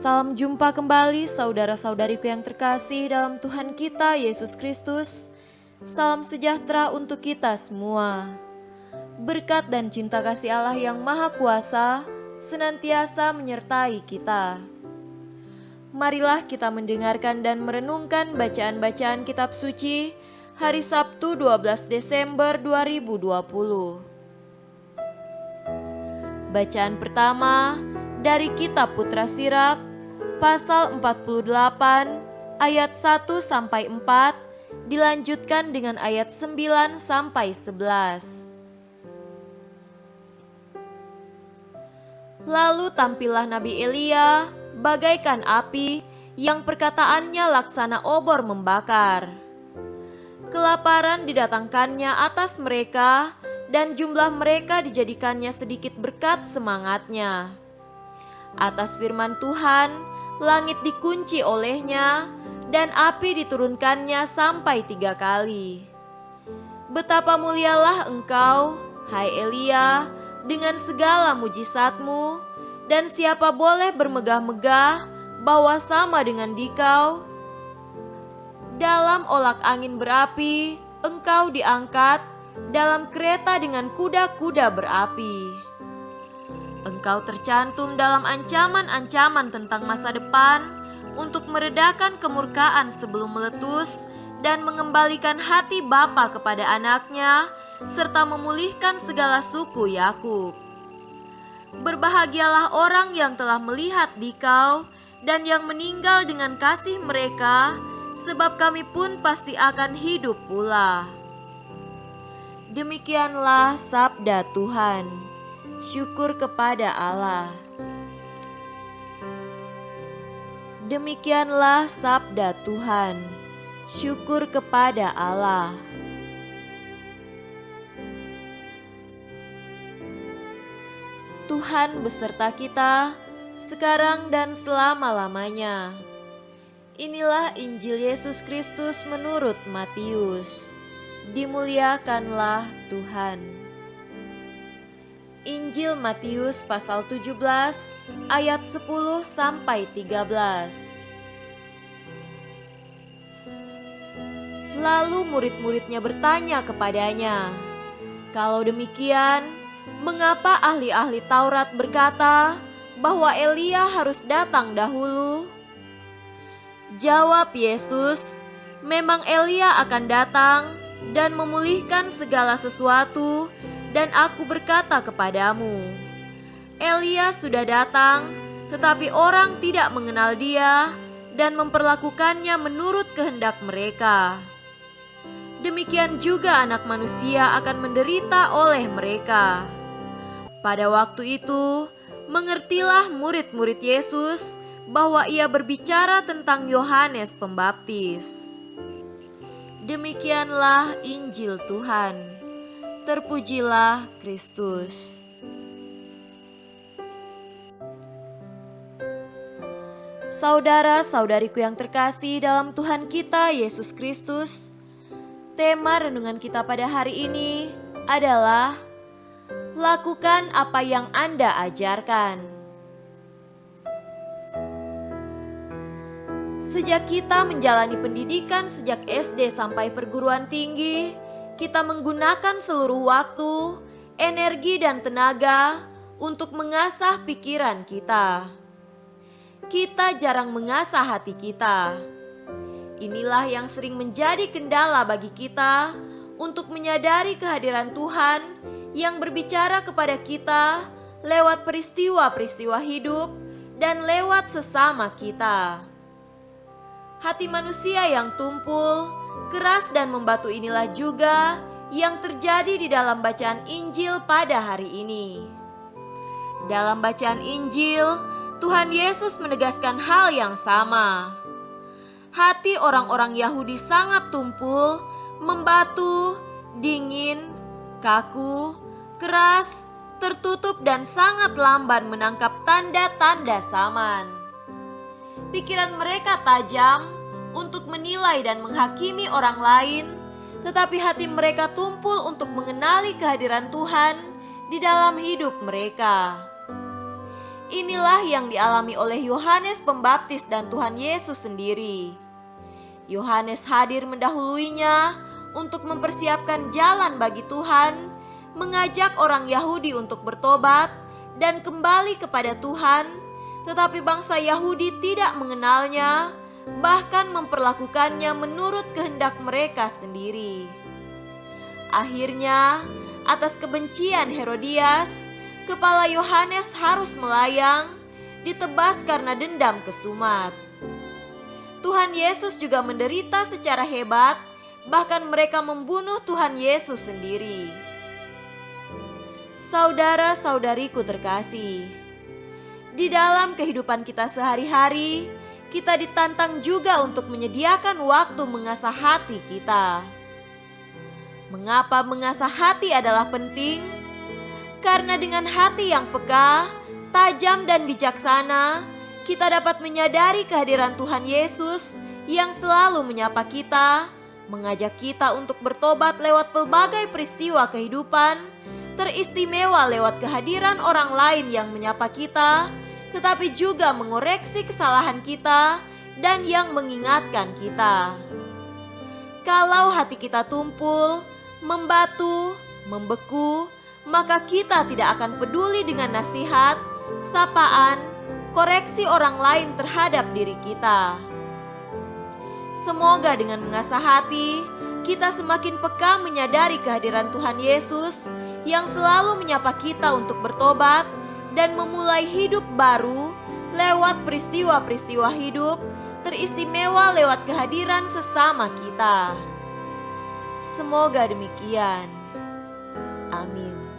Salam jumpa kembali saudara-saudariku yang terkasih dalam Tuhan kita Yesus Kristus. Salam sejahtera untuk kita semua. Berkat dan cinta kasih Allah yang Maha Kuasa senantiasa menyertai kita. Marilah kita mendengarkan dan merenungkan bacaan-bacaan kitab suci hari Sabtu 12 Desember 2020. Bacaan pertama dari kitab Putra Sirak pasal 48 ayat 1 sampai 4 dilanjutkan dengan ayat 9 sampai 11. Lalu tampillah Nabi Elia bagaikan api yang perkataannya laksana obor membakar. Kelaparan didatangkannya atas mereka dan jumlah mereka dijadikannya sedikit berkat semangatnya. Atas firman Tuhan, langit dikunci olehnya dan api diturunkannya sampai 3 kali. Betapa mulialah engkau, hai Elia, dengan segala mujizatmu, dan siapa boleh bermegah-megah bahwa sama dengan dikau? Dalam olak angin berapi, engkau diangkat, dalam kereta dengan kuda-kuda berapi. Engkau tercantum dalam ancaman-ancaman tentang masa depan untuk meredakan kemurkaan sebelum meletus dan mengembalikan hati bapa kepada anaknya serta memulihkan segala suku Yakub. Berbahagialah orang yang telah melihat dikau dan yang meninggal dengan kasih mereka, sebab kami pun pasti akan hidup pula. Demikianlah sabda Tuhan. Syukur kepada Allah. Demikianlah sabda Tuhan. Syukur kepada Allah. Tuhan beserta kita sekarang dan selama-lamanya. Inilah Injil Yesus Kristus menurut Matius. Dimuliakanlah Tuhan. Injil Matius pasal 17 ayat 10 sampai 13. Lalu murid-muridnya bertanya kepadanya, "Kalau demikian, mengapa ahli-ahli Taurat berkata bahwa Elia harus datang dahulu?" Jawab Yesus, "Memang Elia akan datang dan memulihkan segala sesuatu, dan aku berkata kepadamu, Elia sudah datang, tetapi orang tidak mengenal dia dan memperlakukannya menurut kehendak mereka. Demikian juga Anak Manusia akan menderita oleh mereka." Pada waktu itu, mengertilah murid-murid Yesus bahwa ia berbicara tentang Yohanes Pembaptis. Demikianlah Injil Tuhan. Terpujilah Kristus. Saudara-saudariku yang terkasih dalam Tuhan kita Yesus Kristus, tema renungan kita pada hari ini adalah lakukan apa yang Anda ajarkan. Sejak kita menjalani pendidikan sejak SD sampai perguruan tinggi, kita menggunakan seluruh waktu, energi, dan tenaga untuk mengasah pikiran kita. Kita jarang mengasah hati kita. Inilah yang sering menjadi kendala bagi kita untuk menyadari kehadiran Tuhan yang berbicara kepada kita lewat peristiwa-peristiwa hidup dan lewat sesama kita. Hati manusia yang tumpul, keras dan membatu inilah juga yang terjadi di dalam bacaan Injil pada hari ini. Dalam bacaan Injil, Tuhan Yesus menegaskan hal yang sama. Hati orang-orang Yahudi sangat tumpul, membatu, dingin, kaku, keras, tertutup dan sangat lamban menangkap tanda-tanda zaman. Pikiran mereka tajam untuk menilai dan menghakimi orang lain, tetapi hati mereka tumpul untuk mengenali kehadiran Tuhan di dalam hidup mereka. Inilah yang dialami oleh Yohanes Pembaptis dan Tuhan Yesus sendiri. Yohanes hadir mendahuluinya untuk mempersiapkan jalan bagi Tuhan, mengajak orang Yahudi untuk bertobat dan kembali kepada Tuhan, tetapi bangsa Yahudi tidak mengenalnya, bahkan memperlakukannya menurut kehendak mereka sendiri. Akhirnya, atas kebencian Herodias, kepala Yohanes harus melayang, ditebas karena dendam kesumat. Tuhan Yesus juga menderita secara hebat, bahkan mereka membunuh Tuhan Yesus sendiri. Saudara-saudariku terkasih, di dalam kehidupan kita sehari-hari, kita ditantang juga untuk menyediakan waktu mengasah hati kita. Mengapa mengasah hati adalah penting? Karena dengan hati yang peka, tajam dan bijaksana, kita dapat menyadari kehadiran Tuhan Yesus yang selalu menyapa kita, mengajak kita untuk bertobat lewat pelbagai peristiwa kehidupan, teristimewa lewat kehadiran orang lain yang menyapa kita, tetapi juga mengoreksi kesalahan kita dan yang mengingatkan kita. Kalau hati kita tumpul, membatu, membeku, maka kita tidak akan peduli dengan nasihat, sapaan, koreksi orang lain terhadap diri kita. Semoga dengan mengasah hati, kita semakin peka menyadari kehadiran Tuhan Yesus yang selalu menyapa kita untuk bertobat dan memulai hidup baru lewat peristiwa-peristiwa hidup, teristimewa lewat kehadiran sesama kita. Semoga demikian. Amin.